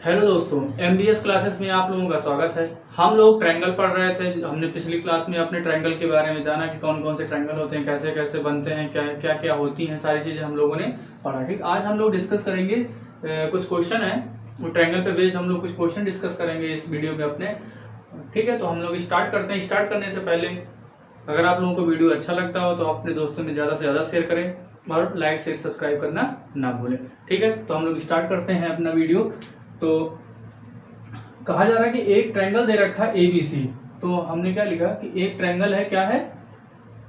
Hello दोस्तों, MDS classes में आप लोगों का स्वागत है। हम लोग ट्रायंगल पढ़ रहे थे। हमने पिछली क्लास में अपने ट्रायंगल के बारे में जाना कि कौन कौन से ट्रायंगल होते हैं, कैसे कैसे बनते हैं, क्या क्या क्या होती हैं, सारी चीज़ें हम लोगों ने पढ़ा। ठीक, आज हम लोग डिस्कस करेंगे कुछ क्वेश्चन है ट्रायंगल पे बेस्ड। हम लोग कुछ क्वेश्चन डिस्कस करेंगे इस वीडियो में अपने। ठीक है, तो हम लोग स्टार्ट करते हैं। स्टार्ट करने से पहले अगर आप लोगों को वीडियो अच्छा लगता हो तो अपने दोस्तों में ज़्यादा से ज़्यादा शेयर करें और लाइक शेयर सब्सक्राइब करना ना भूलें। ठीक है, तो हम लोग स्टार्ट करते हैं अपना वीडियो। तो कहा जा रहा है कि एक ट्रायंगल दे रखा है एबीसी। तो हमने क्या लिखा कि एक ट्रायंगल है, क्या है,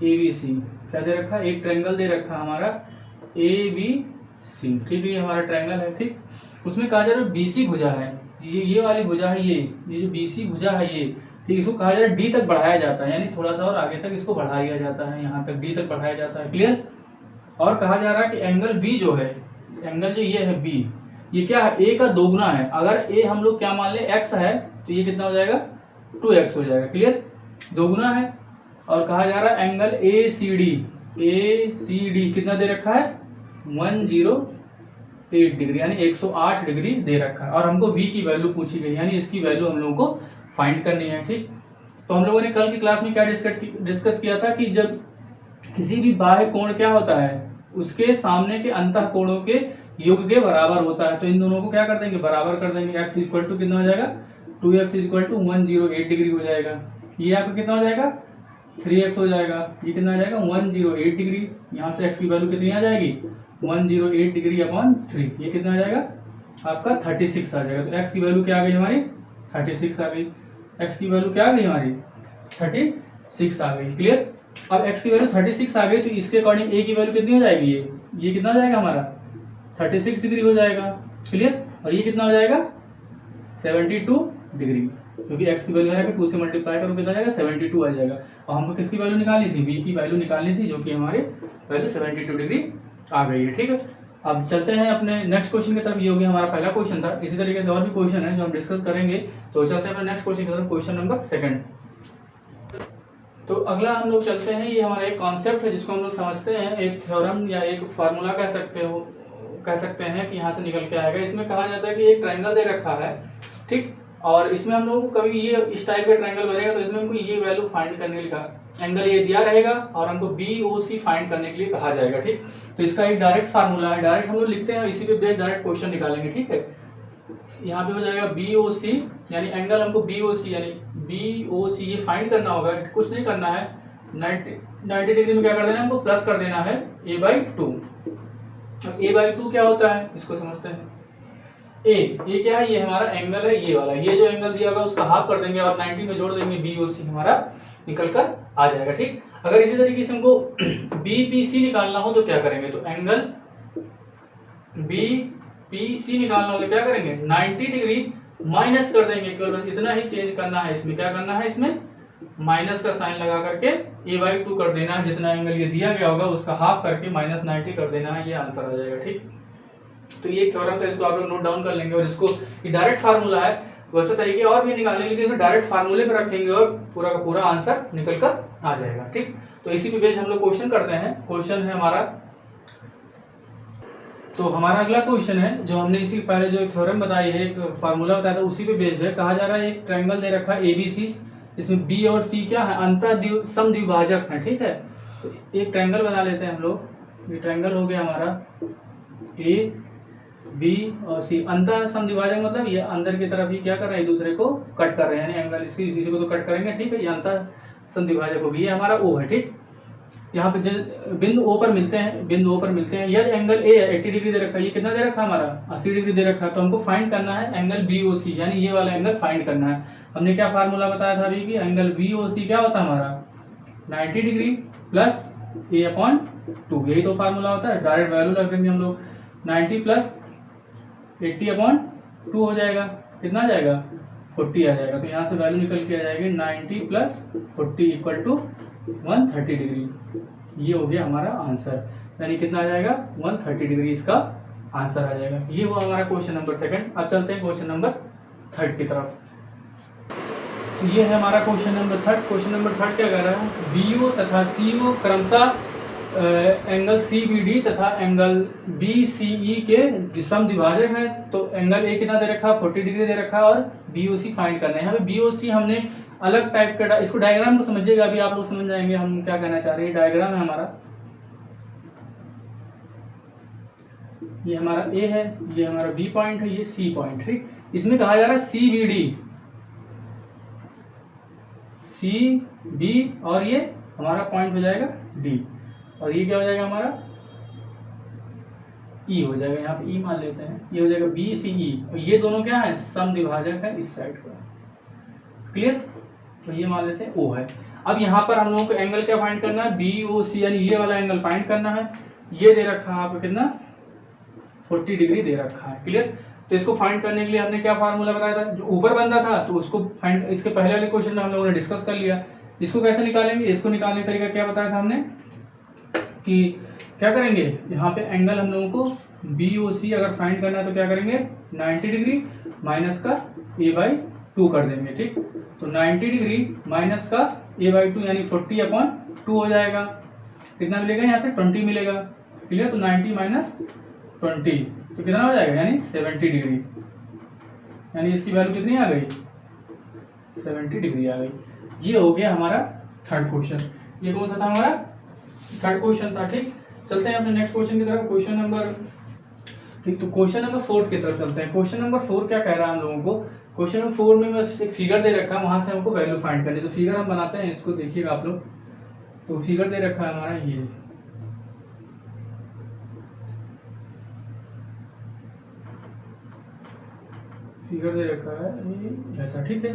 एबीसी। क्या दे रखा है, एक ट्रायंगल दे रखा हमारा एबीसी। ठीक है, ये हमारा ट्रायंगल है। ठीक, उसमें कहा जा रहा है बीसी भुजा है, ये वाली भुजा है, ये जो बीसी भुजा है ये। ठीक, इसको कहा जा रहा है डी तक बढ़ाया जाता है, यानी थोड़ा सा और आगे तक इसको बढ़ा दिया जाता है, यहाँ तक डी तक बढ़ाया जाता है। क्लियर। और कहा जा रहा है कि एंगल बी जो है, एंगल जो ये है बी, ये क्या है, ए का दोगुना है। अगर ए हम लोग क्या मान ले एक्स है तो ये कितना हो जाएगा, 2x हो जाएगा। क्लियर, दोगुना है। और कहा जा रहा है एंगल ए सी डी कितना दे रखा है, 108 डिग्री, यानी 108 डिग्री दे रखा है। और हमको v की वैल्यू पूछी गई, यानी इसकी वैल्यू हम लोगों को फाइंड करनी है। ठीक, तो हम लोगों ने कल की क्लास में क्या डिस्कस किया था कि जब किसी भी बाह्य कोण क्या होता है, उसके सामने के अंतः कोणों के योग के बराबर होता है। तो इन दोनों को क्या कर देंगे, बराबर कर देंगे। x इक्वल टू कितना हो जाएगा, 2x इक्वल टू 108 डिग्री हो जाएगा। ये आपका कितना हो जाएगा, 3x हो जाएगा। ये कितना आ जाएगा, 108 डिग्री। यहाँ से x की वैल्यू कितनी आ जाएगी, 108 डिग्री अपॉन 3। ये कितना आ जाएगा आपका 36 आ जाएगा। तो x की वैल्यू क्या आ गई हमारी, 36 आ गई। x की वैल्यू क्या आ गई हमारी, 36 आ गई। क्लियर। अब x की वैल्यू 36 आ गई तो इसके अकॉर्डिंग a की वैल्यू कितनी हो जाएगी, ये कितना हो जाएगा हमारा 36 डिग्री हो जाएगा। क्लियर। और ये कितना हो जाएगा 72 डिग्री, क्योंकि x की वैल्यू है 2 से मल्टीप्लाई करो कितना आ जाएगा, 72 आ जाएगा। और हमको किसकी वैल्यू निकालनी थी, b की वैल्यू निकालनी थी, जो कि हमारे वैल्यू 72 डिग्री आ गई है। ठीक है, अब चलते हैं अपने नेक्स्ट क्वेश्चन की तरफ। ये हो गया हमारा पहला क्वेश्चन था। इसी तरीके से और भी क्वेश्चन है जो हम डिस्कस करेंगे। तो चलते हैं अपने नेक्स्ट क्वेश्चन की तरफ, क्वेश्चन नंबर 2। तो अगला हम लोग चलते हैं, ये हमारा एक कॉन्सेप्ट है जिसको हम लोग समझते हैं, एक थ्योरम या एक फार्मूला कह सकते हैं कि यहाँ से निकल के आएगा। इसमें कहा जाता है कि एक ट्रायंगल दे रखा है, ठीक, और इसमें हम लोगों को कभी ये इस टाइप का ट्रायंगल बनेगा तो इसमें हमको ये वैल्यू फाइंड करने के लिए कहा, एंगल ये दिया रहेगा और हमको बी ओ सी फाइंड करने के लिए कहा जाएगा। ठीक, तो इसका एक डायरेक्ट फार्मूला है, डायरेक्ट हम लोग लिखते हैं, इसी पे बेस्ड डायरेक्ट क्वेश्चन निकालेंगे। ठीक है, यहाँ पे हो जाएगा बी ओ सी, यानी एंगल हमको बी ओ सी यानी बी ओ सी ये फाइंड करना होगा। कुछ नहीं करना है, 90 डिग्री में क्या कर देना है, हमको प्लस कर देना है a/2। अब a/2 क्या होता है इसको समझते हैं। ये क्या है, ये हमारा एंगल है, ये वाला, ये जो एंगल दिया होगा उसका हाफ कर देंगे और 90 में जोड़ देंगे, बी ओ सी हमारा निकल कर आ जाएगा। ठीक, अगर इसी तरीके से हमको बी पी सी निकालना हो तो क्या करेंगे, तो एंगल बी पी सी निकालना हो तो क्या करेंगे, 90 डिग्री माइनस कर देंगे। केवल इतना ही चेंज करना है, इसमें क्या करना है, इसमें माइनस का साइन लगा करके a/2 कर देना है। जितना एंगल ये दिया गया होगा उसका हाफ करके -90 कर देना है, ये आंसर आ जाएगा। ठीक, तो ये थ्योरम था, इसको आप लोग नोट डाउन कर लेंगे। और इसको ये डायरेक्ट फार्मूला है, वैसे तरीके और भी निकालेंगे लेकिन डायरेक्ट फार्मूले पे रखेंगे और पूरा का पूरा आंसर निकल कर आ जाएगा। ठीक, तो इसी पे बेस्ड हम लोग क्वेश्चन करते हैं। क्वेश्चन है हमारा, तो हमारा अगला क्वेश्चन है जो हमने इसी पहले जो थ्योरम बताई है, एक फार्मूला बताया था, उसी पे बेस्ड है। कहा जा रहा है एक ट्रायंगल दे रखा है एबीसी, इसमें बी और सी क्या है, अंतर समद्विभाजक है। ठीक है, तो एक ट्रायंगल बना लेते हैं हम लोग। ये ट्रायंगल हो गया हमारा ए बी और सी। अंतर समद्विभाजक मतलब ये अंदर की तरफ ही क्या कर रहे हैं, एक दूसरे को कट कर रहे हैं, यानी एंगल इसकी इसी को तो कट करेंगे। ठीक है, ये अंतर समद्विभाजक होगी, ये हमारा ओ है। ठीक, यहाँ पे बिंदु ओ पर मिलते हैं, यह एंगल ए है 80 डिग्री दे रखा है, ये कितना दे रखा है हमारा 80 डिग्री दे रखा है। तो हमको फाइंड करना है एंगल बी ओ सी, यानी ये वाला एंगल फाइंड करना है। हमने क्या फार्मूला बताया था अभी कि एंगल बी ओ सी क्या होता है हमारा, 90 डिग्री प्लस a/2, यही तो फार्मूला होता है। डायरेक्ट वैल्यू रख देंगे हम लोग, 90 प्लस 80/2 हो जाएगा, कितना आ जाएगा 40 आ जाएगा। तो यहाँ से वैल्यू निकल के आ जाएगी 90 प्लस 40 इक्वल टू 130 डिग्री। ये हो गया हमारा आंसर, यानी कितना आ जाएगा 130 डिग्री इसका आंसर आ जाएगा। ये हुआ हमारा क्वेश्चन नंबर 2। अब चलते हैं क्वेश्चन नंबर 3 की तरफ। तो ये है हमारा क्वेश्चन नंबर 3। क्वेश्चन नंबर 3 क्या कह रहा है, बी ओ तथा सी ओ क्रमशः एंगल सी बी डी तथा एंगल बी सी ई के सम द्विभाजक है। तो एंगल ए कितना दे रखा है, 40 डिग्री दे रखा है, और बी ओ सी फाइंड करना है। यहाँ पे बी ओ सी हमने अलग टाइप का, इसको डायग्राम को समझिएगा, अभी आप लोग समझ जाएंगे हम क्या कहना चाह रहे हैं। डायग्राम है हमारा, ये हमारा ए है, ये हमारा बी पॉइंट है, ये सी पॉइंट। ठीक, इसमें कहा जा रहा है C B D, C B, और ये हमारा पॉइंट हो जाएगा डी, और ये क्या हो जाएगा हमारा ई हो जाएगा, यहाँ पे ई मान लेते हैं, ये हो जाएगा बी सी ई, और ये दोनों क्या है, सम द्विभाजक है इस साइड का। क्लियर, तो ये मान लेते हैं ओ है। अब यहाँ पर हम लोगों को एंगल क्या फाइंड करना है, बी ओ सी, यानी ये वाला एंगल फाइंड करना है। ये दे रखा है आपको कितना, 40 डिग्री दे रखा है। क्लियर, तो इसको फाइंड करने के लिए हमने क्या फार्मूला बताया था, जो ऊपर बन रहा था तो उसको फाइंड, इसके पहले वाले क्वेश्चन में हम लोगों ने डिस्कस कर लिया। इसको कैसे निकालेंगे, इसको निकालने का तरीका क्या बताया था हमने, कि क्या करेंगे, यहाँ पे एंगल हम लोगों को बी ओ सी अगर फाइंड करना है तो क्या करेंगे, 90 डिग्री माइनस का a/2 कर देंगे। ठीक, तो 90 डिग्री माइनस का a/2 यानी 40/2 हो जाएगा। कितना मिलेगा, यहाँ से 20 मिलेगा। क्लियर, तो 90 माइनस 20 तो कितना हो जाएगा, यानी 70 डिग्री, यानी इसकी वैल्यू कितनी आ गई, 70 डिग्री आ गई। ये हो गया हमारा थर्ड क्वेश्चन। ये कौन सा था, हमारा थर्ड क्वेश्चन था। ठीक, चलते हैं अपने नेक्स्ट क्वेश्चन की तरफ, क्वेश्चन नंबर, ठीक, तो क्वेश्चन नंबर 4 की तरफ चलते हैं। क्वेश्चन नंबर 4 क्या कह रहा है हम लोगों को, क्वेश्चन नंबर 4 में बस एक फिगर दे रखा है, वहां से हमको वैल्यू फाइंड करनी है। तो फिगर हम बनाते हैं, इसको देखिएगा आप लोग। तो फिगर दे रखा है हमारा, ये फिगर दे रखा है ये ऐसा। ठीक है,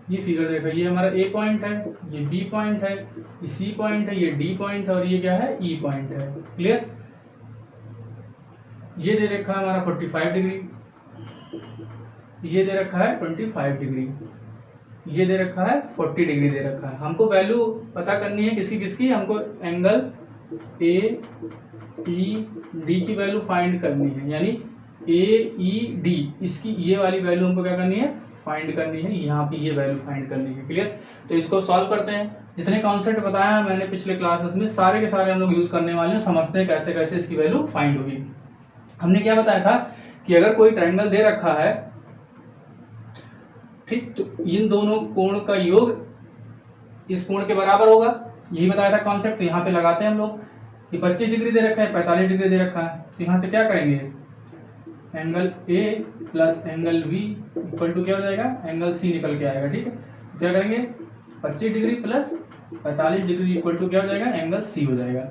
ये फिगर देखा, ये हमारा ए पॉइंट है, ये बी पॉइंट है, ये सी पॉइंट है, ये डी पॉइंट है, और ये क्या है, ई पॉइंट है। क्लियर, ये दे रखा है हमारा 45 डिग्री, ये दे रखा है 25 डिग्री, ये दे रखा है 40 डिग्री दे रखा है। हमको वैल्यू पता करनी है किसकी किसकी, हमको एंगल ए ई डी की वैल्यू फाइंड करनी है, यानी ए ई डी, इसकी ये वाली वैल्यू हमको क्या करनी है, फाइंड करनी है। यहाँ पे ये वैल्यू फाइंड करनी है। क्लियर, तो इसको सॉल्व करते हैं। जितने कॉन्सेप्ट बताया मैंने पिछले क्लासेस में, सारे के सारे हम लोग यूज करने वाले हैं, समझते हैं कैसे कैसे इसकी वैल्यू फाइंड होगी। हमने क्या बताया था कि अगर कोई ट्रायंगल दे रखा है, ठीक, तो इन दोनों कोण का योग इस कोण के बराबर होगा, यही बताया था कॉन्सेप्ट। तो यहाँ पे लगाते हैं हम लोग, ये 25 डिग्री दे रखा है, 45 डिग्री दे रखा है, तो यहाँ से क्या करेंगे, angle A plus angle B equal to क्या हो जाएगा, एंगल सी निकल के आएगा। ठीक है, तो क्या करेंगे, 25 degree plus 45 degree equal to क्या हो जाएगा, एंगल सी हो जाएगा।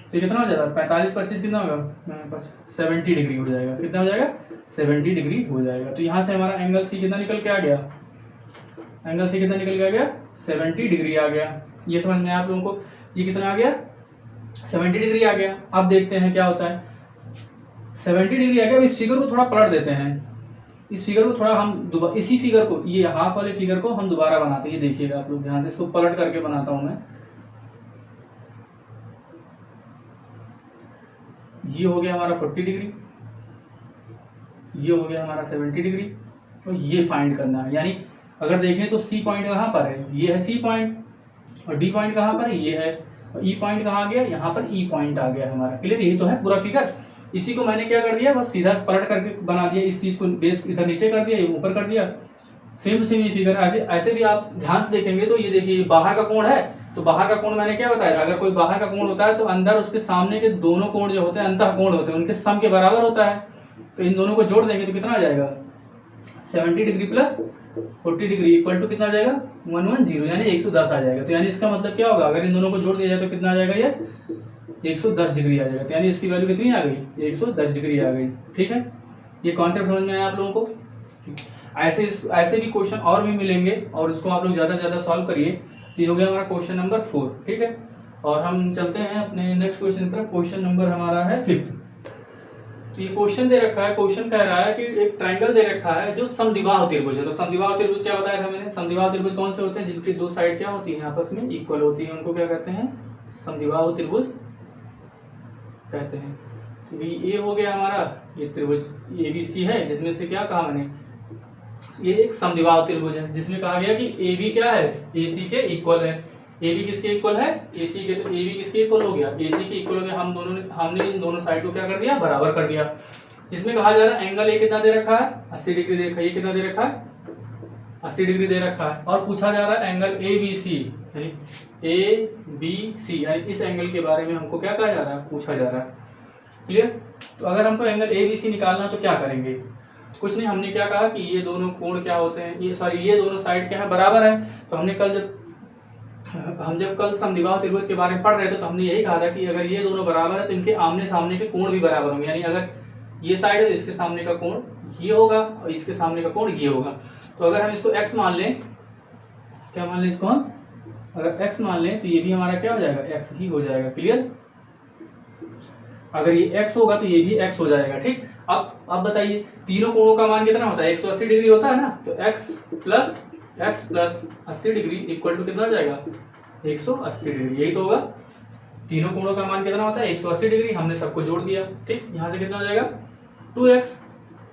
तो कितना हो जाएगा, 45 25 कितना होगा, 70 डिग्री हो जाएगा। कितना हो जाएगा, 70 डिग्री हो जाएगा। तो यहाँ से हमारा एंगल सी कितना निकल के आ गया, एंगल सी कितना निकल के आ गया, 70 डिग्री आ गया। ये समझ में आप लोगों को, ये कितना आ गया, 70 डिग्री आ गया। अब देखते हैं क्या होता है, 70 डिग्री आ गया। इस फिगर को थोड़ा पलट देते हैं, इस फिगर को थोड़ा हम दोबारा, इसी फिगर को, ये हाफ वाले फिगर को हम दोबारा बनाते हैं। ये देखिएगा आप लोग ध्यान से, इसको पलट करके बनाता हूं मैं। ये हो गया हमारा 40 डिग्री, ये हो गया हमारा 70 डिग्री। तो ये फाइंड करना है, यानी अगर देखें तो सी पॉइंट कहाँ पर है, ये है सी पॉइंट, और डी पॉइंट कहाँ पर है, ये है, और ई पॉइंट कहाँ आ गया, यहाँ पर ई पॉइंट आ गया हमारा। क्लियर, यही तो है पूरा फिगर। इसी को मैंने क्या कर दिया, बस सीधा पलट करके बना दिया, इस चीज को बेस इधर नीचे कर दिया, ये ऊपर कर दिया। सेम टू सेम ये फिगर ऐसे ऐसे भी आप ध्यान से देखेंगे तो ये देखिए बाहर का कोण है, तो बाहर का कोण मैंने क्या बताया था, अगर कोई बाहर का कोण होता है तो अंदर उसके सामने के दोनों कोण जो होते हैं, अंतः कोण होते हैं, उनके सम के बराबर होता है। तो इन दोनों को जोड़ देंगे तो कितना आ जाएगा, 70 degree plus 40 degree equal to कितना आ जाएगा, 110, यानी 110 आ जाएगा। तो यानी इसका मतलब क्या होगा, अगर इन दोनों को जोड़ दिया जाए तो कितना आ जाएगा, ये 110 डिग्री आ जाएगा। तो यानी इसकी वैल्यू कितनी आ गई, 110 डिग्री आ गई। ठीक है, ये कॉन्सेप्ट समझ में आया आप लोगों को। ऐसे भी क्वेश्चन और भी मिलेंगे, और उसको आप लोग ज्यादा से ज्यादा सॉल्व करिए। तो ये हो गया हमारा क्वेश्चन नंबर 4। ठीक है, और हम चलते हैं अपने नेक्स्ट क्वेश्चन की तरफ। क्वेश्चन नंबर हमारा है 5। तो ये क्वेश्चन दे रखा है, क्वेश्चन कह रहा है कि एक ट्रायंगल दे रखा है जो समद्विबाहु त्रिभुज है। तो समद्विबाहु त्रिभुज क्या बताया था मैंने, समद्विबाहु त्रिभुज कौन से होते हैं, जिनकी दो साइड क्या होती है, आपस में इक्वल होती है, उनको क्या कहते हैं, समद्विबाहु त्रिभुज कहते हैं। तो ये हो गया हमारा, ये त्रिभुज ABC है, जिसमें से क्या कहा मैंने, ये एक समद्विबाहु त्रिभुज है जिसमें कहा गया कि ए बी क्या है, ए सी के इक्वल है। ए बी किसके इक्वल है, ए सी के, तो ए बी किसके इक्वल हो गया, ए सी के इक्वल हो गया। हमने इन दोनों साइड को क्या कर दिया, बराबर कर दिया। जिसमें कहा जा रहा है एंगल ए कितना दे रखा है, 80 डिग्री दे रखा है। ये कितना दे रखा है, 80 डिग्री दे रखा है। और पूछा जा रहा है एंगल ए बी सी, यानी ए बी सी, यानी इस एंगल के बारे में हमको क्या कहा जा रहा है, पूछा जा रहा है। क्लियर। तो अगर हमको एंगल ए बी सी निकालना तो क्या करेंगे, कुछ नहीं, हमने क्या कहा कि ये दोनों कोण क्या होते हैं, ये दोनों साइड क्या है, बराबर है। तो हमने जब कल समद्विबाहु त्रिभुज के बारे में पढ़ रहे थे तो हमने यही कहा था कि अगर ये दोनों बराबर है तो इनके आमने सामने के कोण भी बराबर होंगे। यानी अगर ये साइड है तो इसके सामने का कोण ये होगा और इसके सामने का कोण ये होगा। तो अगर हम इसको x मान लें, क्या मान लें इसको हम, अगर x मान लें तो ये भी हमारा क्या हो जाएगा, x ही हो जाएगा। क्लियर। अगर ये x होगा तो ये भी x हो जाएगा। ठीक। अब बताइए तीनों कोणों का मान कितना होता है, 180 डिग्री होता है ना। तो x plus 80 degree equal to कितना हो जाएगा, 180 डिग्री। यही तो होगा। तीनों कोणों का मान कितना होता है, 180 डिग्री। हमने सबको जोड़ दिया। ठीक। यहाँ से कितना हो जाएगा, 2x।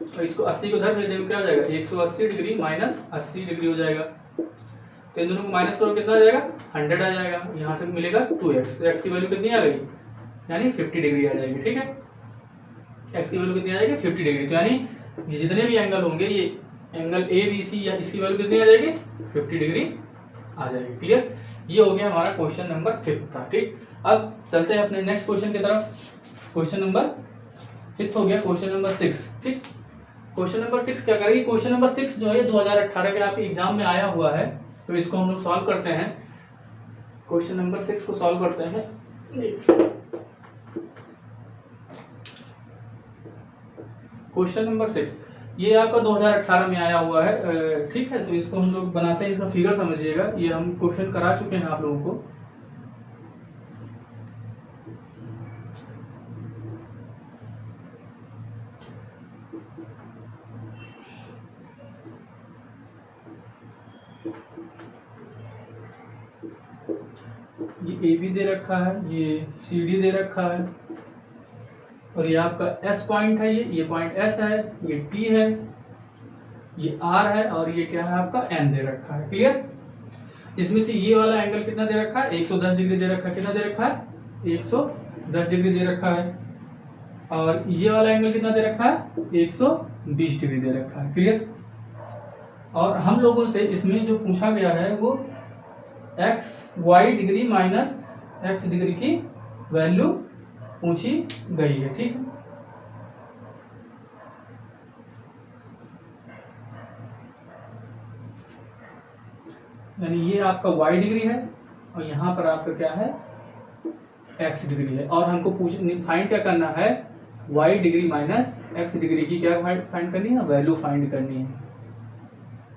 और इसको 80 को उधर भेज देंगे, क्या हो जाएगा, 180 डिग्री माइनस 80 डिग्री हो जाएगा। तो इन दोनों को माइनस करो, कितना आ जाएगा, 100 आ जाएगा। यहाँ से मिलेगा 2x। x की वैल्यू कितनी आ गई, यानी 50 डिग्री आ जाएगी। ठीक है। x की वैल्यू कितनी आ जाएगी, 50 डिग्री। तो यानी जितने भी एंगल होंगे, ये एंगल ए बी सी, या इसकी वैल्यू कितनी आ जाएगी, 50 डिग्री आ जाएगी। क्लियर। ये हो गया हमारा क्वेश्चन नंबर 5 था। ठीक। अब चलते हैं अपने नेक्स्ट क्वेश्चन की तरफ। क्वेश्चन नंबर 5 हो गया, क्वेश्चन नंबर 6। ठीक। क्वेश्चन नंबर 6 क्या करेगी, क्वेश्चन नंबर 6 जो है 2018 के आपके एग्जाम में आया हुआ है। तो इसको हम लोग सॉल्व करते हैं। क्वेश्चन नंबर 6 को सॉल्व करते हैं। क्वेश्चन नंबर 6 ये आपका 2018 में आया हुआ है। ठीक है। तो इसको हम लोग बनाते हैं, इसका फिगर समझिएगा। ये हम क्वेश्चन करा चुके हैं आप लोगों को। ये ए बी दे रखा है, ये सी डी दे रखा है, और ये आपका एस पॉइंट है, ये पॉइंट एस है, ये टी है, ये आर है, और ये क्या है आपका एन दे रखा है। क्लियर। इसमें से ये वाला एंगल कितना दे रखा है, 110 डिग्री दे रखा है। कितना दे रखा है, 110 डिग्री दे रखा है। और ये वाला एंगल कितना दे रखा है, 120 डिग्री दे रखा है। क्लियर। और हम लोगों से इसमें जो पूछा गया है वो y degree minus x degree की वैल्यू पूछी गई है। ठीक है। यानी ये आपका y डिग्री है और यहाँ पर आपका क्या है, x डिग्री है। और हमको फाइंड क्या करना है, y degree minus x degree की क्या फाइंड करनी है, वैल्यू फाइंड करनी है।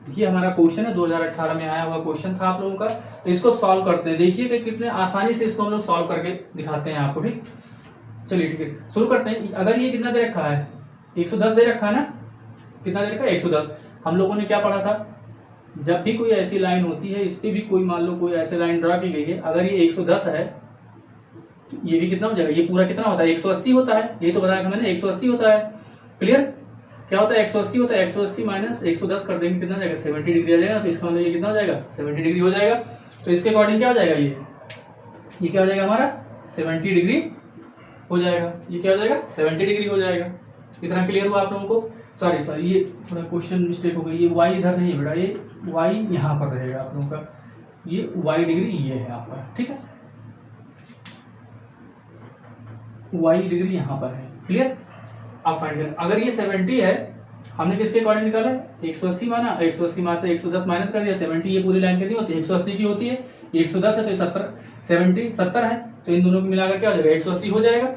ये हमारा क्वेश्चन है, 2018 में आया हुआ क्वेश्चन था आप लोगों का। तो इसको सॉल्व करते हैं। देखिए कि कितने आसानी से इसको हम लोग सॉल्व करके दिखाते हैं आपको। ठीक। चलिए ठीक है, शुरू करते हैं। अगर ये कितना दे रखा है, 110 दे रखा है ना, कितना दे रखा है, 110। हम लोगों ने क्या पढ़ा था, जब भी कोई ऐसी लाइन होती है, इस पे भी कोई मान लो कोई ऐसी लाइन ड्रा की गई है, अगर ये 110 है तो ये भी कितना हो जाएगा, ये पूरा कितना होता है, 180 होता है। ये तो बताया था मैंने, 180 होता है। क्लियर। क्या होता है, 180 होता है। 180 माइनस 110 कर देंगे, कितना जाएगा, 70 डिग्री आ जाएगा। तो इसका मतलब ये कितना हो जाएगा, 70 डिग्री हो जाएगा। तो इसके अकॉर्डिंग क्या हो जाएगा, ये क्या हो जाएगा हमारा, 70 डिग्री हो जाएगा। ये क्या हो जाएगा, 70 डिग्री हो जाएगा। इतना क्लियर हुआ आप लोगों को। सॉरी ये थोड़ा क्वेश्चन मिस्टेक हो गई। ये y इधर नहीं बेटा, ये y यहाँ पर रहेगा आप लोगों का। ये y डिग्री ये है आपका। ठीक है। y डिग्री यहाँ पर है। क्लियर। अब फाइंड करना, अगर ये 70 है, हमने किसके अकॉर्डिंग निकाला, 180 माना, 180 में से 110 माइनस कर दिया, 70 ये पूरी लाइन कितनी होती है, 180 की होती है। ये 110 है तो 70 है, तो इन दोनों को मिलाकर क्या हो जाएगा, 180 हो जाएगा।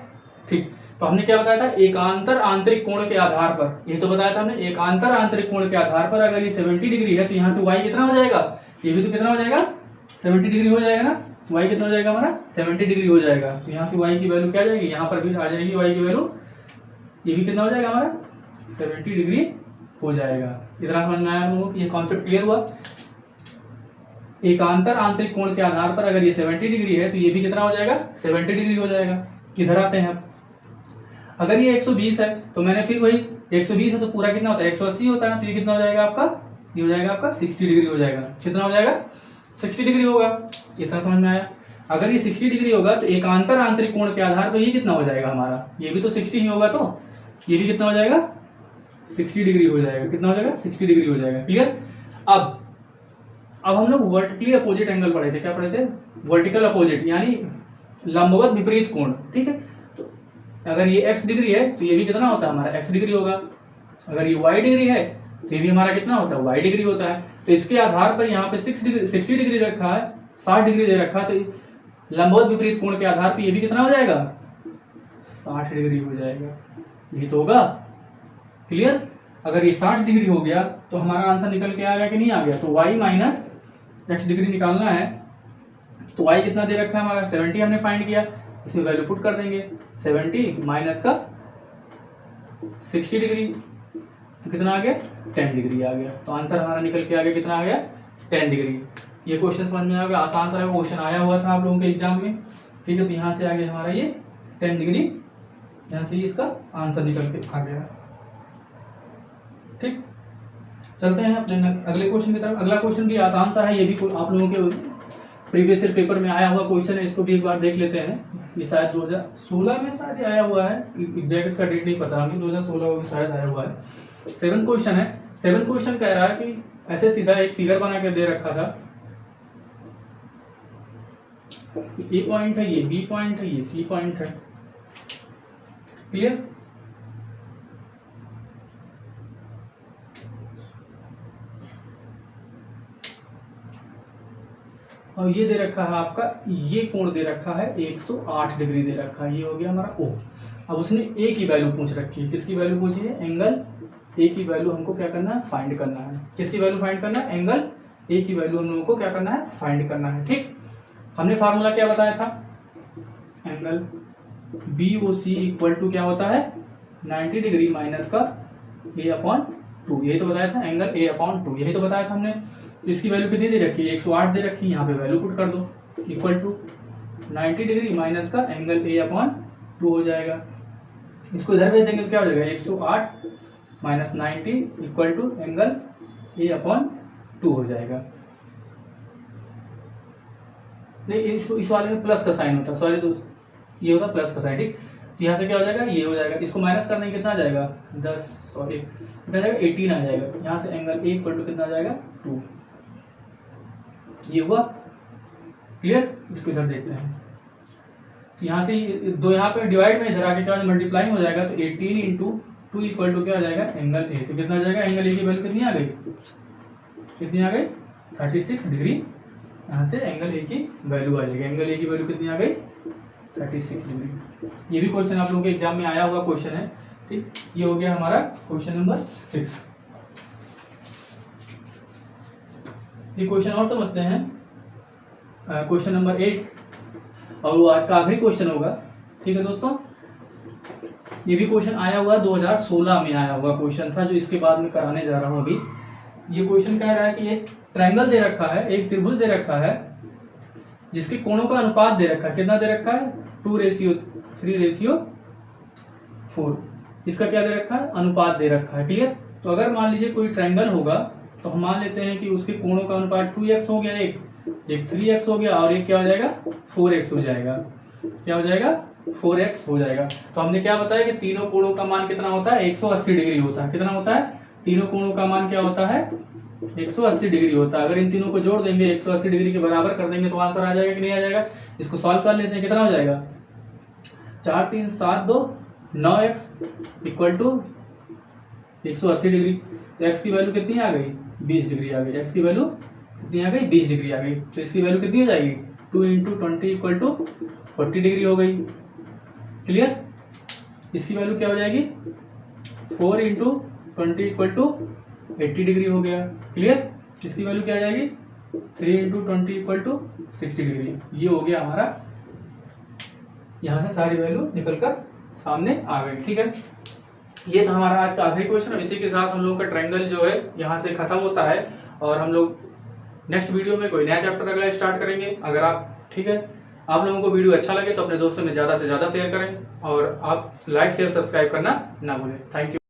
ठीक। तो हमने क्या बताया था, एकांतर आंतरिक कोण के आधार पर, ये तो बताया था हमने, एकांतर आंतरिक कोण के आधार पर अगर ये 70 डिग्री है तो यहाँ से y कितना हो जाएगा, ये भी तो कितना हो जाएगा, 70 डिग्री हो जाएगा ना। y कितना हो जाएगा हमारा, 70 डिग्री हो जाएगा। तो यहाँ से y की वैल्यू क्या आ जाएगी, यहाँ पर भी आ जाएगी y की वैल्यू, ये भी कितना हो जाएगा हमारा, 70 डिग्री हो जाएगा। इतना समझ में आया हम लोगों को, ये कॉन्सेप्ट क्लियर हुआ। एकांतर आंतरिक कोण के आधार पर अगर ये 70 डिग्री है तो ये भी कितना हो जाएगा, 70 डिग्री हो जाएगा। इधर आते हैं अगर ये 120 है तो मैंने फिर वही 120 है तो पूरा कितना होता है 180 होता है, तो ये कितना हो जाएगा आपका, ये हो जाएगा आपका 60 डिग्री हो जाएगा। कितना हो जाएगा 60 डिग्री होगा। इतना समझ में आया। अगर ये 60 डिग्री होगा तो एकांतर आंतरिक कोण के आधार पर ये कितना हो जाएगा हमारा, ये भी तो 60 ही होगा, तो ये भी कितना हो जाएगा 60 डिग्री हो जाएगा। कितना हो जाएगा 60 डिग्री हो जाएगा। क्लियर। अब हम लोग वर्टिकली अपोजिट एंगल पढ़े थे। क्या पढ़े थे, वर्टिकल अपोजिट यानी लंबवत विपरीत कोण। ठीक है, तो अगर ये x डिग्री है तो ये भी कितना होता है हमारा x डिग्री होगा। अगर ये y डिग्री है तो ये भी हमारा कितना होता है y डिग्री होता है। तो इसके आधार पर यहाँ पे 60 डिग्री रखा है, 60 डिग्री दे रखा है, तो लंबवत विपरीत कोण के आधार पर ये भी कितना हो जाएगा 60 डिग्री हो जाएगा। ये तो होगा। क्लियर। अगर ये 60 डिग्री हो गया तो हमारा आंसर निकल के आ गया कि नहीं आ गया। तो y माइनस x डिग्री निकालना है, तो y कितना दे रखा है हमारा 70 हमने फाइंड किया, इसमें वैल्यू पुट कर देंगे। 70 माइनस का 60 डिग्री तो कितना आ गया 10 डिग्री आ गया। तो आंसर हमारा निकल के आ गया कितना आ गया 10 डिग्री। ये क्वेश्चन समझ में आ गया, आसान सा क्वेश्चन आया हुआ था आप लोगों के एग्जाम में। ठीक है, तो यहाँ से आ गया हमारा ये 10 डिग्री, यहाँ से इसका आंसर निकल के आ गया। ठीक, चलते हैं अपने अगले क्वेश्चन की तरफ। अगला क्वेश्चन भी आसान सा है, ये भी आप लोगों के प्रीवियस ईयर पेपर में आया हुआ क्वेश्चन है, इसको भी एक बार देख लेते हैं। ये शायद 2016 में शायद आया हुआ है, एग्जैक्ट इसका डेट नहीं पता हमें, 2016 में शायद आया हुआ है। 7th क्वेश्चन है। 7th क्वेश्चन कह रहा है कि ऐसे सीधा एक फिगर बना के दे रखा था, ए पॉइंट है, ये बी पॉइंट है, ये सी पॉइंट है। क्लियर। और ये दे रखा है आपका, ये कोण दे रखा है 108 डिग्री दे रखा है, ये हो गया हमारा ओ। अब उसने ए की वैल्यू पूछ रखी है। किसकी वैल्यू पूछी है, एंगल ए की वैल्यू हमको क्या करना है फाइंड करना है। किसकी वैल्यू फाइंड करना है, एंगल ए की वैल्यू हम लोगों को क्या करना है फाइंड करना है। ठीक, हमने फार्मूला क्या बताया था, angle B O C equal to क्या होता है 90 डिग्री माइनस का ए अपॉन 2, यही तो बताया था, एंगल ए अपॉन 2, यही तो बताया था हमने। इसकी वैल्यू कितनी दे रखी है 108 दे रखी है, यहाँ पे वैल्यू पुट कर दो, इक्वल टू 90 डिग्री माइनस का एंगल ए अपॉन 2 हो जाएगा। इसको इधर भेज देंगे तो क्या हो जाएगा 108 minus 90 equal to angle A upon 2 हो जाएगा। नहीं, इस वाले में प्लस का साइन होता है, सॉरी, तो ये होगा प्लस का साइन। ठीक, तो यहाँ से क्या हो जाएगा, ये हो जाएगा, इसको माइनस करने कितना आ जाएगा 10, सॉरी कितना जाएगा 18 आ जाएगा। यहाँ से एंगल ए इक्वल टू कितना आ जाएगा 2, ये हुआ। क्लियर। इसको इधर देखते हैं, तो यहाँ से दो यहाँ पे डिवाइड में इधर आके क्या मल्टीप्लाई हो जाएगा, तो 18 इंटू 2 इक्वल टू क्या आ जाएगा एंगल ए। तो कितना आ जाएगा, एंगल ए की वैल्यू कितनी आ गई, कितनी आ गई 36 डिग्री। यहाँ से एंगल ए की वैल्यू आ जाएगी, एंगल ए की वैल्यू कितनी आ गई 36 डिग्री। ये भी क्वेश्चन आप लोगों के एग्जाम में आया हुआ क्वेश्चन है। ठीक, ये हो गया हमारा क्वेश्चन नंबर 6। ये क्वेश्चन और समझते हैं, क्वेश्चन नंबर 8, और वो आज का आखिरी क्वेश्चन होगा। ठीक है दोस्तों, ये भी क्वेश्चन आया हुआ 2016 में आया हुआ क्वेश्चन था, जो इसके बाद में कराने जा रहा हूँ अभी। ये क्वेश्चन कह रहा है कि एक ट्रायंगल दे रखा है, एक त्रिभुज दे रखा है, जिसके कोणों का अनुपात दे रखा है। कितना दे रखा है 2:3:4। इसका क्या दे रखा है, अनुपात दे रखा है। क्लियर। तो अगर मान लीजिए कोई ट्रायंगल होगा तो हम मान लेते हैं कि उसके कोणों का अनुपात 2x हो गया, एक 3x हो गया, और एक क्या हो जाएगा 4x हो जाएगा। क्या हो जाएगा 4x हो जाएगा। तो हमने क्या बताया कि तीनों कोणों का मान कितना होता है 180 डिग्री होता है। कितना होता है, तीनों कोणों का मान क्या होता है 180 डिग्री होता है। अगर इन तीनों को जोड़ देंगे 180 डिग्री के बराबर कर देंगे तो आंसर आ जाएगा कि नहीं आ जाएगा। इसको सॉल्व कर लेते हैं, कितना हो जाएगा 4 3 7 2 9x इक्वल टू 180 डिग्री। तो x की वैल्यू कितनी आ गई 20 डिग्री आ गई। x की वैल्यू कितनी आ गई 20 डिग्री आ गई। तो इसकी वैल्यू कितनी हो जाएगी 2 × 20 इक्वल टू 40 डिग्री हो गई। क्लियर। इसकी वैल्यू क्या हो जाएगी 4 × 20 इक्वल टू 80 डिग्री हो गया। क्लियर। इसकी वैल्यू क्या आ जाएगी 3 × 20 इक्वल टू 60 डिग्री। ये हो गया हमारा, यहाँ से सारी वैल्यू निकलकर सामने आ गई। ठीक है, ये था हमारा आज का आखिरी क्वेश्चन। इसी के साथ हम लोगों का ट्रायंगल जो है यहाँ से खत्म होता है और हम लोग नेक्स्ट वीडियो में कोई नया चैप्टर अगला स्टार्ट करेंगे। अगर आप ठीक है आप लोगों को वीडियो अच्छा लगे तो अपने दोस्तों में ज़्यादा से ज़्यादा शेयर करें और आप लाइक शेयर सब्सक्राइब करना ना भूलें। Thank you.